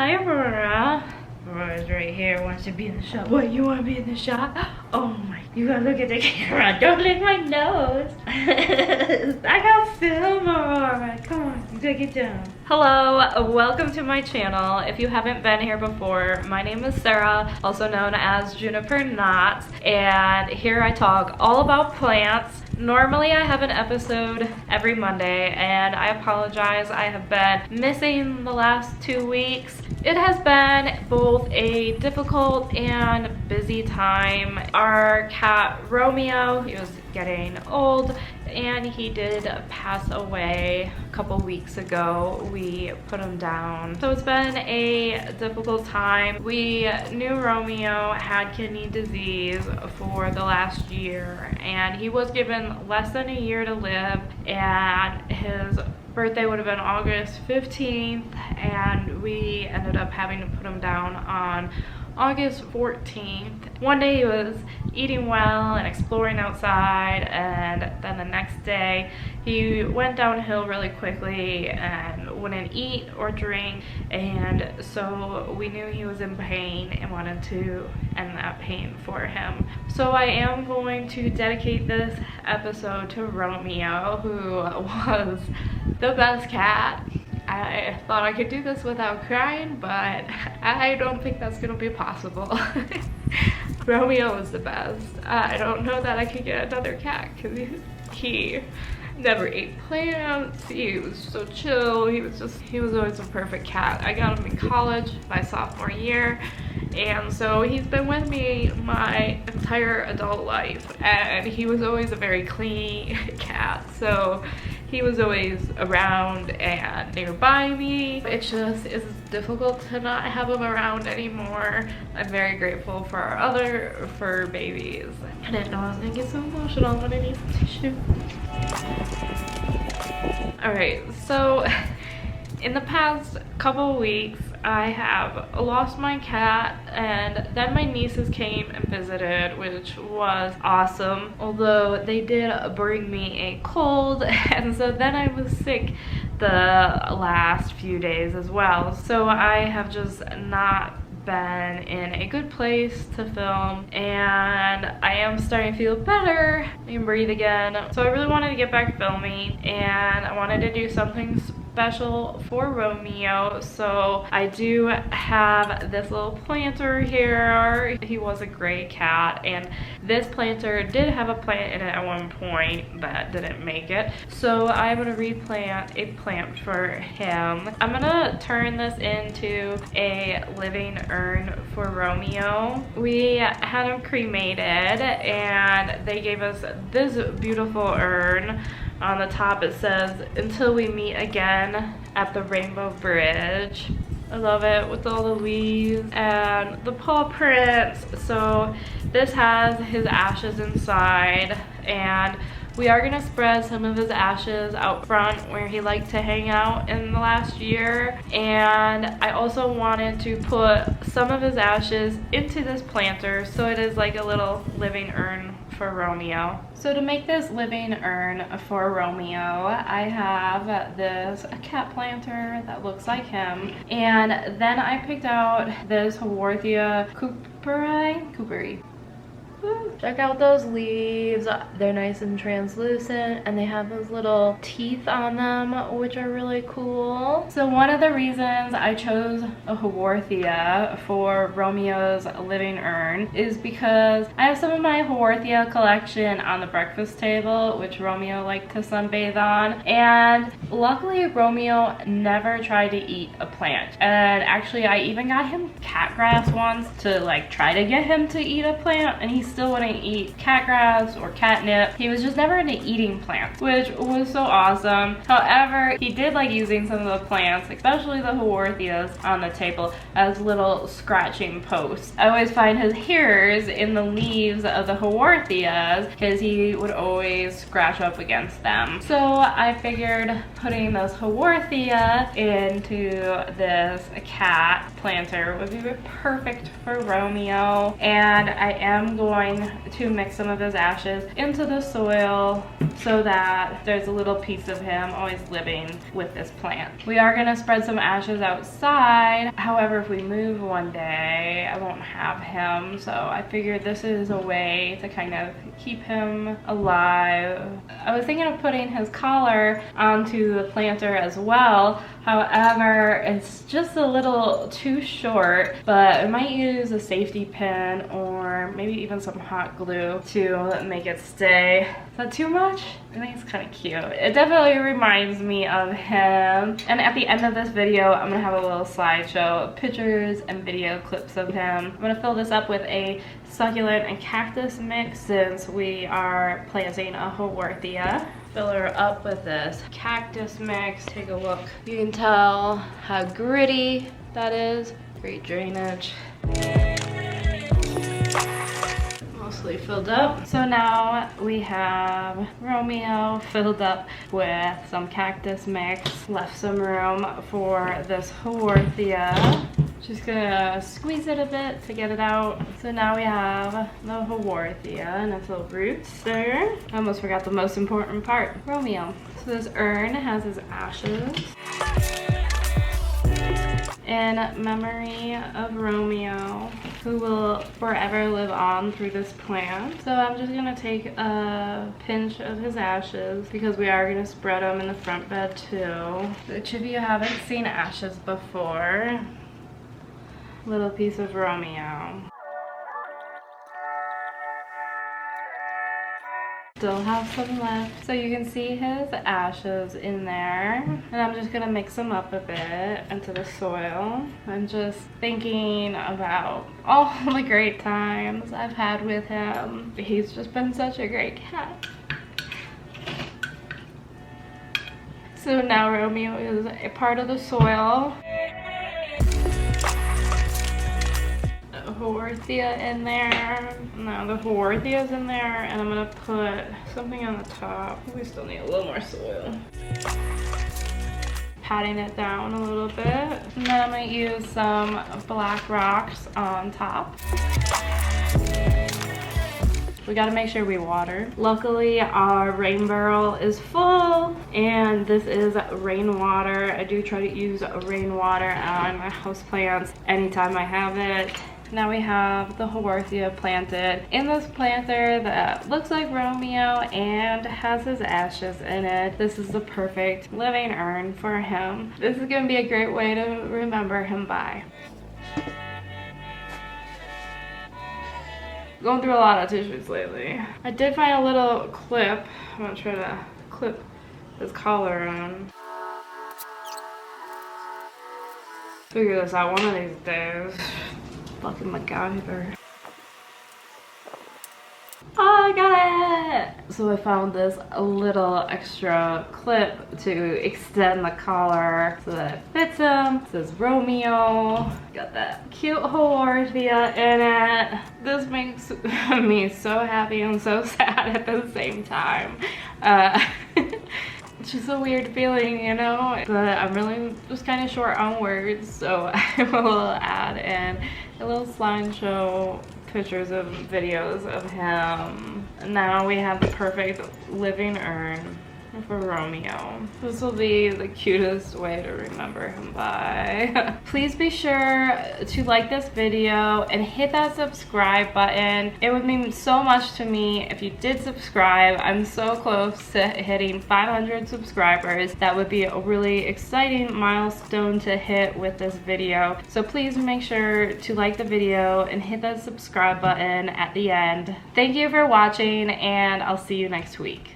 Hi, Aurora. Aurora's right here, wants to be in the shot. What, you want to be in the shot? Oh my, you gotta look at the camera. Don't lick my nose. I got film, Aurora. Come on, you gotta get down. Hello, welcome to my channel. If you haven't been here before, my name is Sarah, also known as Juniper Knots, and here I talk all about plants. Normally I have an episode every Monday, and I apologize, I have been missing the last 2 weeks. It has been both a difficult and busy time. Our cat Romeo, he was getting old, and he did pass away a couple weeks ago. We put him down. So it's been a difficult time. We knew Romeo had kidney disease for the last year, and he was given less than a year to live, and his birthday would have been August 15th, and we ended up having to put him down on August 14th. One day he was eating well and exploring outside, and then the next day he went downhill really quickly and wouldn't eat or drink, and so we knew he was in pain and wanted to end that pain for him. So I am going to dedicate this episode to Romeo, who was the best cat. I thought I could do this without crying, but I don't think that's gonna be possible. Romeo was the best. I don't know that I could get another cat because he never ate plants. He was so chill. He was always a perfect cat. I got him in college my sophomore year, and so he's been with me my entire adult life, and he was always a very clean cat, so he was always around and nearby me. It just is difficult to not have him around anymore. I'm very grateful for our other fur babies. I didn't know I was gonna get so emotional when I need some tissue. Alright, so in the past couple weeks, I have lost my cat, and then my nieces came and visited, which was awesome, although they did bring me a cold, and so then I was sick the last few days as well. So I have just not been in a good place to film, and I am starting to feel better. I can breathe again. So I really wanted to get back filming, and I wanted to do something special for Romeo. So I do have this little planter here. He was a gray cat, and this planter did have a plant in it at one point that didn't make it. So I'm gonna replant a plant for him. I'm gonna turn this into a living urn for Romeo. We had him cremated, and they gave us this beautiful urn. On the top it says, "Until we meet again at the Rainbow Bridge." I love it, with all the leaves and the paw prints. So this has his ashes inside, and we are gonna spread some of his ashes out front where he liked to hang out in the last year. And I also wanted to put some of his ashes into this planter, so it is like a little living urn for Romeo. So to make this living urn for Romeo, I have this cat planter that looks like him, and then I picked out this haworthia cooperi. Check out those leaves. They're nice and translucent, and they have those little teeth on them, which are really cool. So one of the reasons I chose a haworthia for Romeo's living urn is because I have some of my haworthia collection on the breakfast table, which Romeo liked to sunbathe on, and luckily Romeo never tried to eat a plant. And actually I even got him cat grass once to like try to get him to eat a plant, and he still wouldn't eat cat grass or catnip. He was just never into eating plants, which was so awesome. However, he did like using some of the plants, especially the haworthias, on the table as little scratching posts. I always find his hairs in the leaves of the haworthias because he would always scratch up against them. So I figured putting those haworthia into this cat planter would be perfect for Romeo. And I am going to mix some of his ashes into the soil so that there's a little piece of him always living with this plant. We are gonna spread some ashes outside. However, if we move one day, I won't have him. So I figured this is a way to kind of keep him alive. I was thinking of putting his collar onto the planter as well. However, it's just a little too short, but I might use a safety pin or maybe even some hot glue to make it stay. Is that too much? I think it's kind of cute. It definitely reminds me of him. And at the end of this video, I'm gonna have a little slideshow of pictures and video clips of him. I'm gonna fill this up with a succulent and cactus mix since we are planting a haworthia. Fill her up with this cactus mix. Take a look. You can tell how gritty that is. Great drainage. Mostly filled up. So now we have Romeo filled up with some cactus mix. Left some room for this haworthia. Just gonna squeeze it a bit to get it out. So now we have the haworthia and its little roots there. I almost forgot the most important part, Romeo. So this urn has his ashes. In memory of Romeo, who will forever live on through this plant. So I'm just gonna take a pinch of his ashes because we are gonna spread them in the front bed too. Which if you haven't seen ashes before, little piece of Romeo. Still have some left. So you can see his ashes in there. And I'm just gonna mix them up a bit into the soil. I'm just thinking about all the great times I've had with him. He's just been such a great cat. So now Romeo is a part of the soil. Haworthia in there. Now the haworthia's in there, and I'm gonna put something on the top. We still need a little more soil. Patting it down a little bit. And then I'm gonna use some black rocks on top. We gotta make sure we water. Luckily, our rain barrel is full, and this is rainwater. I do try to use rainwater on my houseplants anytime I have it. Now we have the haworthia planted in this planter that looks like Romeo and has his ashes in it. This is the perfect living urn for him. This is gonna be a great way to remember him by. Going through a lot of tissues lately. I did find a little clip. I'm gonna try to clip his collar on. Figure this out one of these days. Fucking MacGyver. Oh, I got it! So I found this little extra clip to extend the collar so that it fits him. It says Romeo. Got that cute haworthia in it. This makes me so happy and so sad at the same time. It's just a weird feeling, you know, but I'm really just kind of short on words, so I will add in a little slideshow, pictures of videos of him. And now we have the perfect living urn for Romeo. This will be the cutest way to remember him by. Please be sure to like this video and hit that subscribe button. It would mean so much to me if you did subscribe. I'm so close to hitting 500 subscribers. That would be a really exciting milestone to hit with this video. So please make sure to like the video and hit that subscribe button at the end. Thank you for watching, and I'll see you next week.